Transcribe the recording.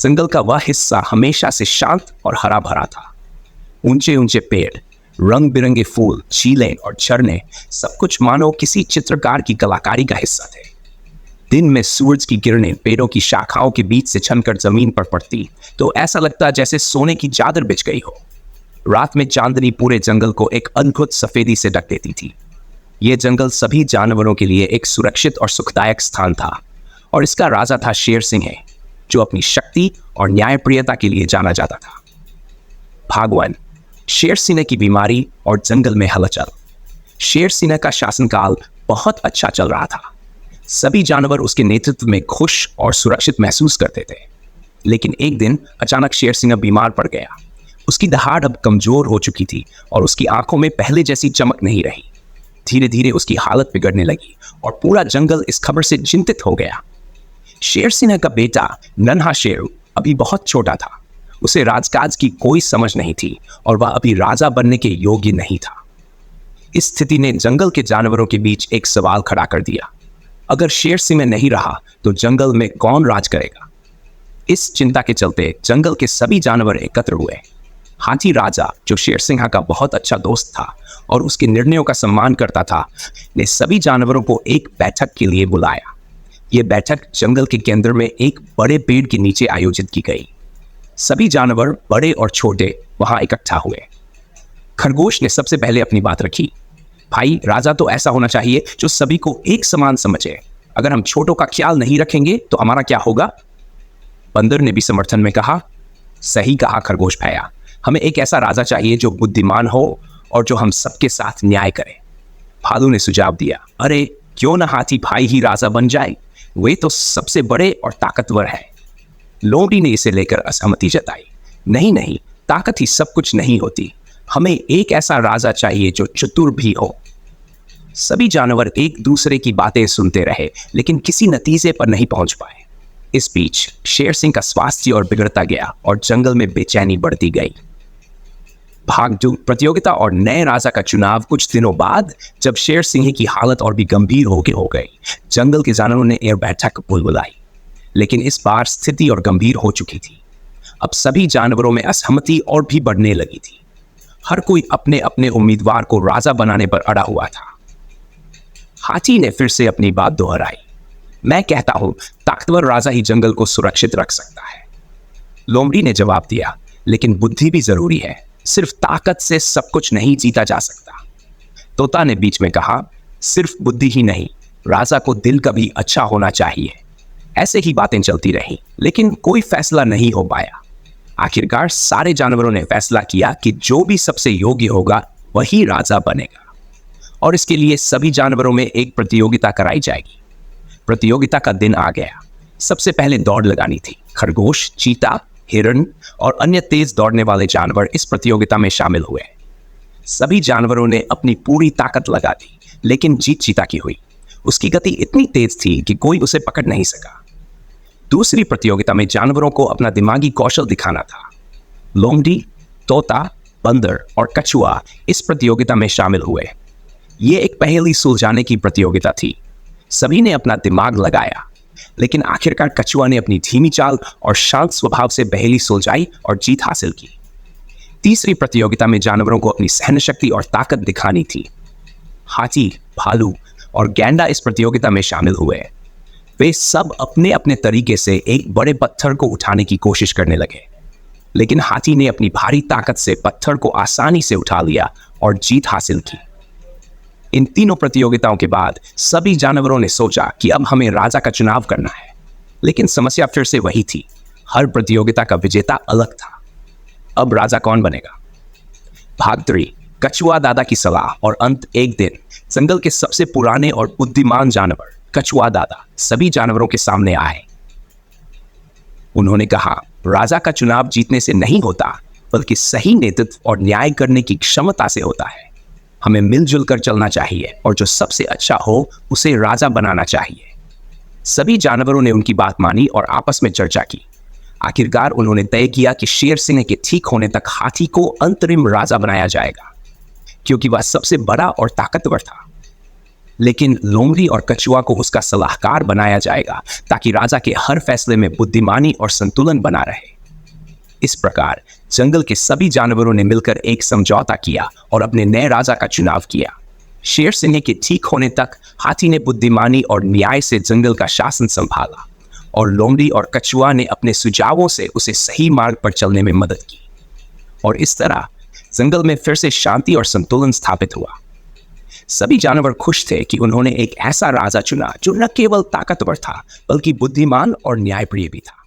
जंगल का वह हिस्सा हमेशा से शांत और हरा भरा था। ऊंचे ऊंचे पेड़, रंग बिरंगे फूल, झीलें और झरने, सब कुछ मानो किसी चित्रकार की कलाकारी का हिस्सा थे। दिन में सूरज की किरणें पेड़ों की शाखाओं के बीच से छनकर जमीन पर पड़ती तो ऐसा लगता जैसे सोने की चादर बिछ गई हो। रात में चांदनी पूरे जंगल को एक अद्भुत सफेदी से ढक देती थी। यह जंगल सभी जानवरों के लिए एक सुरक्षित और सुखदायक स्थान था, और इसका राजा था शेर सिंह, जो अपनी शक्ति और न्यायप्रियता के लिए जाना जाता था। भाग 1, शेर सिंह की बीमारी और जंगल में हलचल। शेर सिंह का शासनकाल बहुत अच्छा चल रहा था। सभी जानवर उसके नेतृत्व में खुश और सुरक्षित महसूस करते थे। लेकिन एक दिन अचानक शेर सिंह बीमार पड़ गया। उसकी दहाड़ अब कमजोर हो चुकी थी और उसकी आंखों में पहले जैसी चमक नहीं रही। धीरे धीरे उसकी हालत बिगड़ने लगी और पूरा जंगल इस खबर से चिंतित हो गया। शेर सिंह का बेटा नन्हा शेरू अभी बहुत छोटा था। उसे राजकाज की कोई समझ नहीं थी और वह अभी राजा बनने के योग्य नहीं था। इस स्थिति ने जंगल के जानवरों के बीच एक सवाल खड़ा कर दिया। अगर शेर सिंह नहीं रहा तो जंगल में कौन राज करेगा? इस चिंता के चलते जंगल के सभी जानवर एकत्र हुए। हाथी राजा, जो शेर सिंह का बहुत अच्छा दोस्त था और उसके निर्णयों का सम्मान करता था, ने सभी जानवरों को एक बैठक के लिए बुलाया। यह बैठक जंगल के केंद्र में एक बड़े पेड़ के नीचे आयोजित की गई। सभी जानवर, बड़े और छोटे, वहां इकट्ठा हुए। खरगोश ने सबसे पहले अपनी बात रखी। भाई, राजा तो ऐसा होना चाहिए जो सभी को एक समान समझे। अगर हम छोटों का ख्याल नहीं रखेंगे तो हमारा क्या होगा? बंदर ने भी समर्थन में कहा, सही कहा खरगोश भैया, हमें एक ऐसा राजा चाहिए जो बुद्धिमान हो और जो हम सबके साथ न्याय करे। भालू ने सुझाव दिया, अरे क्यों ना हाथी भाई ही राजा बन जाए, वे तो सबसे बड़े और ताकतवर है। लोमड़ी ने इसे लेकर असहमति जताई, नहीं नहीं, ताकत ही सब कुछ नहीं होती, हमें एक ऐसा राजा चाहिए जो चतुर भी हो। सभी जानवर एक दूसरे की बातें सुनते रहे लेकिन किसी नतीजे पर नहीं पहुंच पाए। इस बीच शेर सिंह का स्वास्थ्य और बिगड़ता गया और जंगल में बेचैनी बढ़ती गई। भाग 2, प्रतियोगिता और नए राजा का चुनाव। कुछ दिनों बाद जब शेर सिंह की हालत और भी गंभीर हो गई, जंगल के जानवरों ने एक बैठक बुलाई। लेकिन इस बार स्थिति और गंभीर हो चुकी थी। अब सभी जानवरों में असहमति और भी बढ़ने लगी थी। हर कोई अपने अपने उम्मीदवार को राजा बनाने पर अड़ा हुआ था। हाथी ने फिर से अपनी बात दोहराई, मैं कहता हूं ताकतवर राजा ही जंगल को सुरक्षित रख सकता है। लोमड़ी ने जवाब दिया, लेकिन बुद्धि भी जरूरी है, सिर्फ ताकत से सब कुछ नहीं जीता जा सकता। तोता ने बीच में कहा, सिर्फ बुद्धि ही नहीं, राजा को दिल का भी अच्छा होना चाहिए। ऐसे ही बातें चलती रहीं, लेकिन कोई फैसला नहीं हो पाया। आखिरकार सारे जानवरों ने फैसला किया कि जो भी सबसे योग्य होगा वही राजा बनेगा, और इसके लिए सभी जानवरों में एक प्रतियोगिता कराई जाएगी। प्रतियोगिता का दिन आ गया। सबसे पहले दौड़ लगानी थी। खरगोश, चीता, हिरण और अन्य तेज दौड़ने वाले जानवर इस प्रतियोगिता में शामिल हुए। सभी जानवरों ने अपनी पूरी ताकत लगा दी, लेकिन जीत चीता की हुई। उसकी गति इतनी तेज थी कि कोई उसे पकड़ नहीं सका। दूसरी प्रतियोगिता में जानवरों को अपना दिमागी कौशल दिखाना था। लोमड़ी, तोता, बंदर और कछुआ इस प्रतियोगिता में शामिल हुए। ये एक पहेली सुलझाने की प्रतियोगिता थी। सभी ने अपना दिमाग लगाया, लेकिन आखिरकार कछुआ ने अपनी धीमी चाल और शांत स्वभाव से पहेली सुलझाई और जीत हासिल की। तीसरी प्रतियोगिता में जानवरों को अपनी सहन शक्ति और ताकत दिखानी थी। हाथी, भालू और गैंडा इस प्रतियोगिता में शामिल हुए। वे सब अपने अपने तरीके से एक बड़े पत्थर को उठाने की कोशिश करने लगे, लेकिन हाथी ने अपनी भारी ताकत से पत्थर को आसानी से उठा लिया और जीत हासिल की। इन तीनों प्रतियोगिताओं के बाद सभी जानवरों ने सोचा कि अब हमें राजा का चुनाव करना है, लेकिन समस्या फिर से वही थी। हर प्रतियोगिता का विजेता अलग था। अब राजा कौन बनेगा? भाग 3, कछुआ दादा की सलाह और अंत। एक दिन जंगल के सबसे पुराने और बुद्धिमान जानवर कछुआ दादा सभी जानवरों के सामने आए। उन्होंने कहा, राजा का चुनाव जीतने से नहीं होता, बल्कि सही नेतृत्व और न्याय करने की क्षमता से होता है। हमें मिलजुल कर चलना चाहिए और जो सबसे अच्छा हो उसे राजा बनाना चाहिए। सभी जानवरों ने उनकी बात मानी और आपस में चर्चा की। आखिरकार उन्होंने तय किया कि शेर सिंह के ठीक होने तक हाथी को अंतरिम राजा बनाया जाएगा, क्योंकि वह सबसे बड़ा और ताकतवर था। लेकिन लोमड़ी और कछुआ को उसका सलाहकार बनाया जाएगा ताकि राजा के हर फैसले में बुद्धिमानी और संतुलन बना रहे। इस प्रकार जंगल के सभी जानवरों ने मिलकर एक समझौता किया और अपने नए राजा का चुनाव किया। शेर सिंह के ठीक होने तक हाथी ने बुद्धिमानी और न्याय से जंगल का शासन संभाला और लोमड़ी और कछुआ ने अपने सुझावों से उसे सही मार्ग पर चलने में मदद की। और इस तरह जंगल में फिर से शांति और संतुलन स्थापित हुआ। सभी जानवर खुश थे कि उन्होंने एक ऐसा राजा चुना जो न केवल ताकतवर था बल्कि बुद्धिमान और न्यायप्रिय भी था।